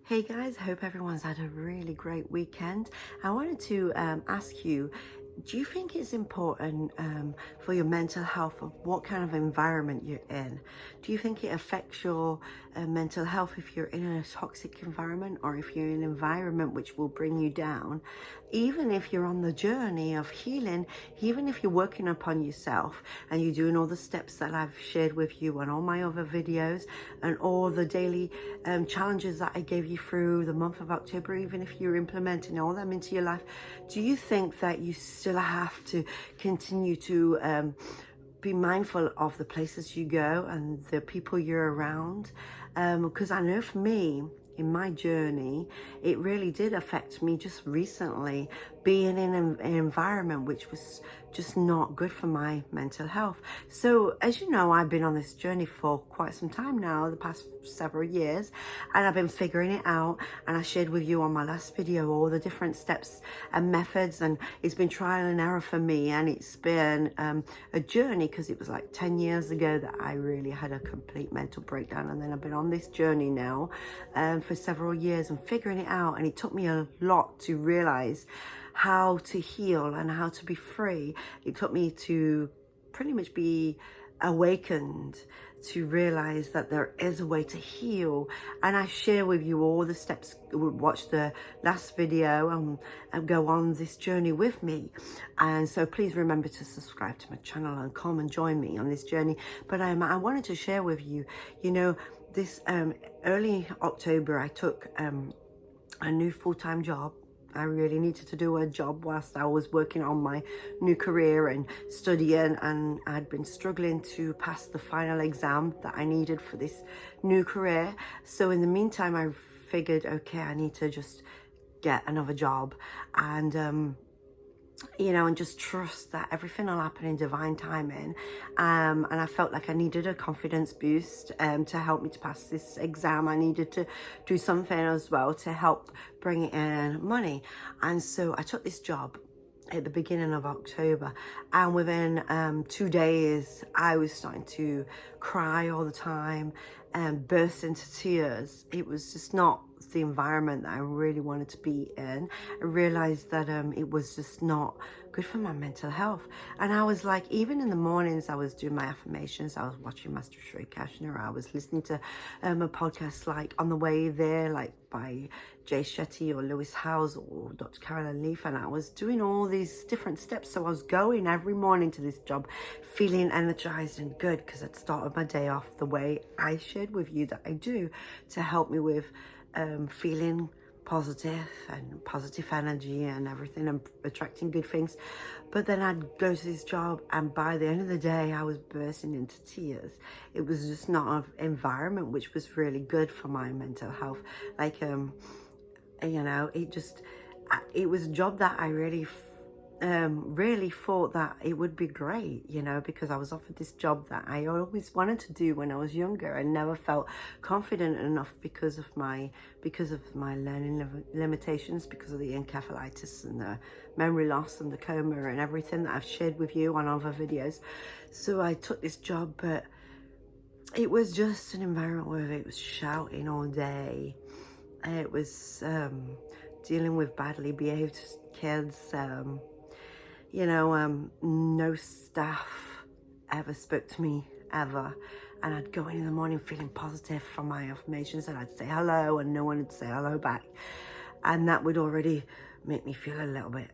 Hey guys, hope everyone's had a really great weekend. I wanted to ask you, do you think it's important for your mental health of what kind of environment you're in? Do you think it affects your mental health if you're in a toxic environment or if you're in an environment which will bring you down? Even if you're on the journey of healing, even if you're working upon yourself and you're doing all the steps that I've shared with you on all my other videos and all the daily challenges that I gave you through the month of October, even if you're implementing all them into your life, do you think that you still have to continue to be mindful of the places you go and the people you're around? Because I know for me, in my journey, it really did affect me just recently, being in an environment which was just not good for my mental health. So as you know, I've been on this journey for quite some time now, the past several years, and I've been figuring it out, and I shared with you on my last video all the different steps and methods, and it's been trial and error for me, and it's been a journey, because it was like 10 years ago that I really had a complete mental breakdown, and then I've been on this journey now for several years and figuring it out, and it took me a lot to realize how to heal and how to be free. It took me to pretty much be awakened to realize that there is a way to heal, and I share with you all the steps. Watch the last video and go on this journey with me. And so please remember to subscribe to my channel and come and join me on this journey. But I wanted to share with you, this early October I took a new full-time job. I really needed to do a job whilst I was working on my new career and studying, and I'd been struggling to pass the final exam that I needed for this new career. So in the meantime, I figured, okay, I need to just get another job and and just trust that everything will happen in divine timing. And I felt like I needed a confidence boost to help me to pass this exam. I needed to do something as well to help bring in money. And so I took this job at the beginning of October, and within 2 days I was starting to cry all the time and burst into tears. It was just not the environment that I really wanted to be in. I realized that it was just not good for my mental health. And I was like, even in the mornings I was doing my affirmations, I was watching Master Sri Kashner, I was listening to a podcast like On the Way There, like by Jay Shetty or Lewis Howes or Dr. Carolyn Leaf, and I was doing all these different steps. So I was going every morning to this job feeling energized and good, because I'd started my day off the way I shared with you that I do, to help me with feeling positive and positive energy and everything, and attracting good things. But then I'd go to this job, and by the end of the day I was bursting into tears. It was just not an environment which was really good for my mental health. Like it was a job that I really thought that it would be great, because I was offered this job that I always wanted to do when I was younger, and never felt confident enough because of my learning limitations, because of the encephalitis and the memory loss and the coma and everything that I've shared with you on other videos. So I took this job, but it was just an environment where it was shouting all day. It was dealing with badly behaved kids. No staff ever spoke to me, ever. And I'd go in the morning feeling positive from my affirmations, and I'd say hello and no one would say hello back. And that would already make me feel a little bit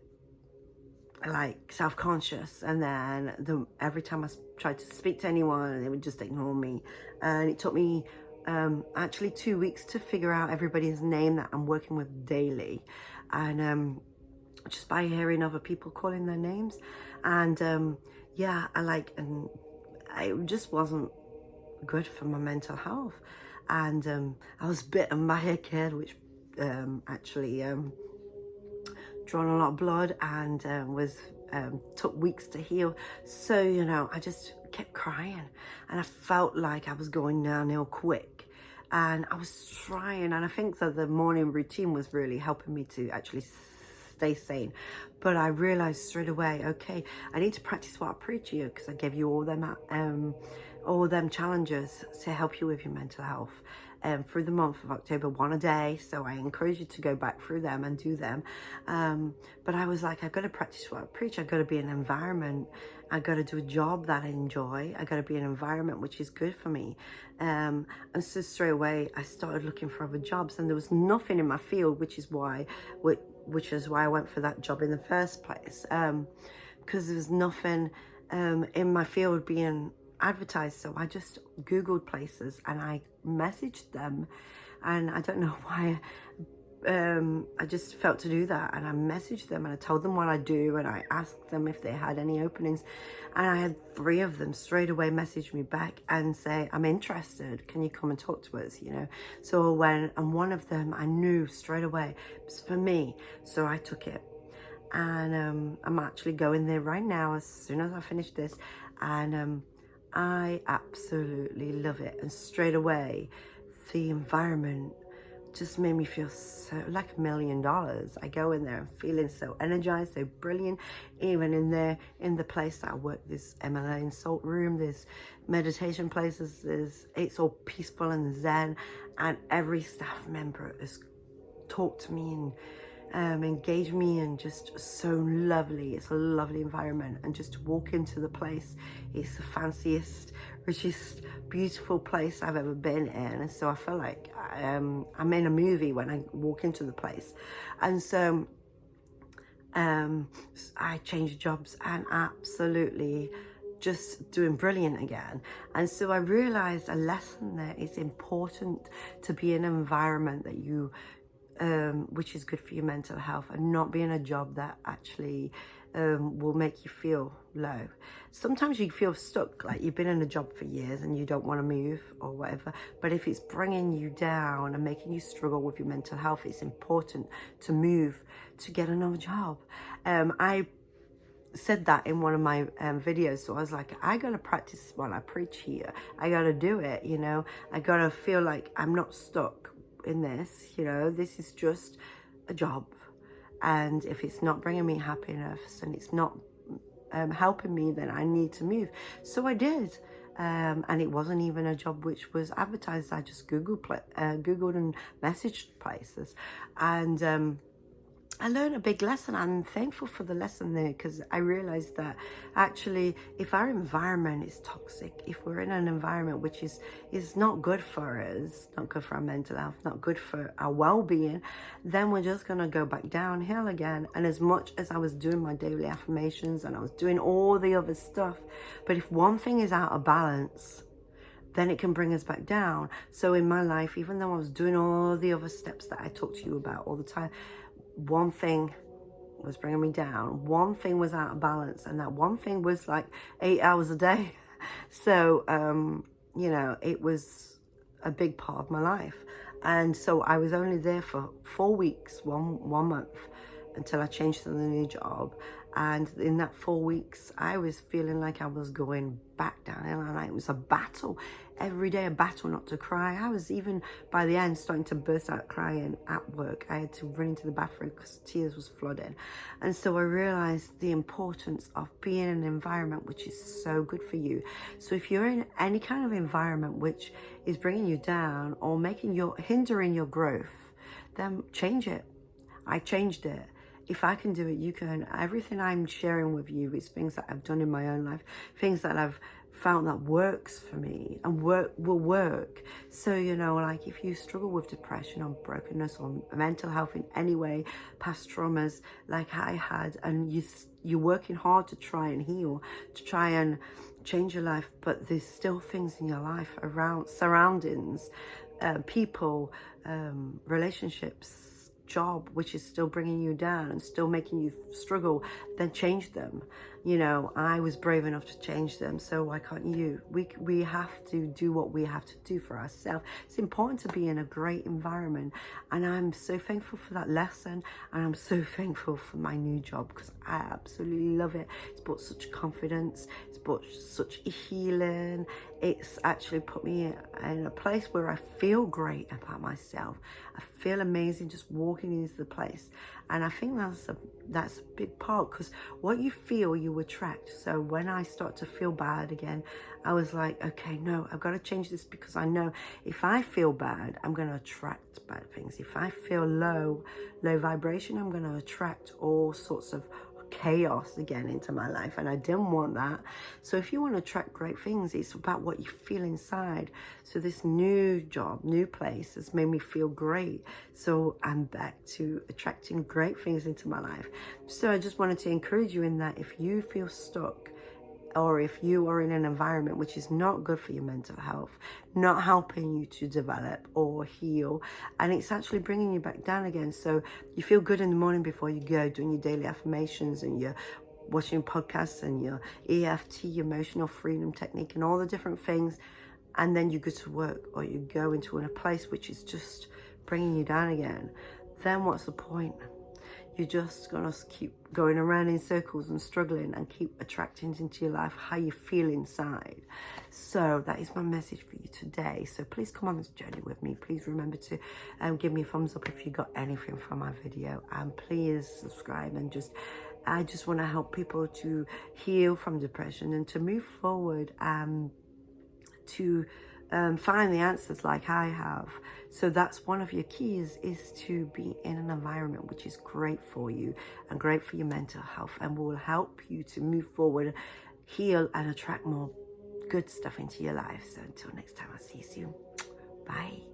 like self-conscious. And then every time I tried to speak to anyone, they would just ignore me. And it took me actually 2 weeks to figure out everybody's name that I'm working with daily. And just by hearing other people calling their names. And and it just wasn't good for my mental health. And I was bitten by a kid, which actually drawn a lot of blood, and took weeks to heal. So I just kept crying, and I felt like I was going downhill quick. And I was trying, and I think that the morning routine was really helping me to actually stay sane. But I realized straight away, okay, I need to practice what I preach here, because I gave you all them challenges to help you with your mental health. through the month of October, one a day. So I encourage you to go back through them and do them. But I was like, I've got to practice what I preach. I've got to be in an environment. I've got to do a job that I enjoy. I've got to be in an environment which is good for me. And so straight away, I started looking for other jobs, and there was nothing in my field, which is why I went for that job in the first place. Because there was nothing in my field being advertised. So I just Googled places and I messaged them, and I don't know why, I just felt to do that, and I messaged them and I told them what I do, and I asked them if they had any openings, and I had 3 of them straight away message me back and say, I'm interested, can you come and talk to us, you know? So I went, and one of them I knew straight away it was for me, so I took it. And I'm actually going there right now as soon as I finish this, and I absolutely love it. And straight away the environment just made me feel so like $1 million. I go in there, I'm feeling so energized, so brilliant. Even in the place that I work, this MLA Salt Room, there's meditation places, it's all peaceful and zen, and every staff member has talked to me and engage me, and just so lovely. It's a lovely environment, and just to walk into the place, it's the fanciest, richest, beautiful place I've ever been in. And so I feel like I'm in a movie when I walk into the place. And so I changed jobs and absolutely just doing brilliant again. And so I realized a lesson there. It's important to be in an environment that you which is good for your mental health, and not be in a job that actually will make you feel low. Sometimes you feel stuck, like you've been in a job for years and you don't want to move or whatever, but if it's bringing you down and making you struggle with your mental health, it's important to move, to get another job. I said that in one of my videos, so I was like, I gotta practice what I preach here. I gotta do it, you know. I gotta feel like I'm not stuck in this, you know. This is just a job, and if it's not bringing me happiness and it's not helping me, then I need to move. So I did, and it wasn't even a job which was advertised. I just googled and messaged places, and I learned a big lesson. I'm thankful for the lesson there, because I realized that actually if our environment is toxic, if we're in an environment which is not good for us, not good for our mental health, not good for our well-being, then we're just going to go back downhill again. And as much as I was doing my daily affirmations and I was doing all the other stuff, but if one thing is out of balance, then it can bring us back down. So in my life, even though I was doing all the other steps that I talk to you about all the time, one thing was bringing me down. One thing was out of balance, and that one thing was like 8 hours a day. So, you know, it was a big part of my life. And so I was only there for 4 weeks, one month, until I changed to the new job. And in that 4 weeks, I was feeling like I was going back downhill, and it was a battle. Every day a battle not to cry. I was even, by the end, starting to burst out crying at work. I had to run into the bathroom because tears was flooding. And so I realized the importance of being in an environment which is so good for you. So if you're in any kind of environment which is bringing you down or hindering your growth, then change it. I changed it. If I can do it, you can. Everything I'm sharing with you is things that I've done in my own life, things that I've found that works for me and will work. So, you know, like if you struggle with depression or brokenness or mental health in any way, past traumas like I had, and you're working hard to try and heal, to try and change your life, but there's still things in your life around, surroundings, people, relationships, job, which is still bringing you down and still making you struggle, then change them. You know, I was brave enough to change them, so why can't you? We have to do what we have to do for ourselves. It's important to be in a great environment, and I'm so thankful for that lesson, and I'm so thankful for my new job, because I absolutely love it. It's brought such confidence, it's brought such healing. it's actually put me in a place where I feel great about myself. I feel amazing just walking into the place. And I think that's a big part, because what you feel, you attract. So when I start to feel bad again, I was like, okay, no, I've got to change this, because I know if I feel bad, I'm going to attract bad things. If I feel low vibration, I'm going to attract all sorts of chaos again into my life, and I didn't want that. So if you want to attract great things, it's about what you feel inside. So this new job, new place has made me feel great, so I'm back to attracting great things into my life. So I just wanted to encourage you in that if you feel stuck, or if you are in an environment which is not good for your mental health, not helping you to develop or heal, and it's actually bringing you back down again. So you feel good in the morning before you go, doing your daily affirmations, and you're watching podcasts, and your EFT, emotional freedom technique, and all the different things, and then you go to work, or you go into a place which is just bringing you down again, then what's the point? You're just going to keep going around in circles and struggling, and keep attracting into your life how you feel inside. So that is my message for you today. So please come on this journey with me. Please remember to give me a thumbs up if you got anything from my video, and please subscribe. And I just want to help people to heal from depression and to move forward, to find the answers like I have. So that's one of your keys, is to be in an environment which is great for you and great for your mental health, and will help you to move forward, heal, and attract more good stuff into your life. So until next time, I'll see you soon. Bye.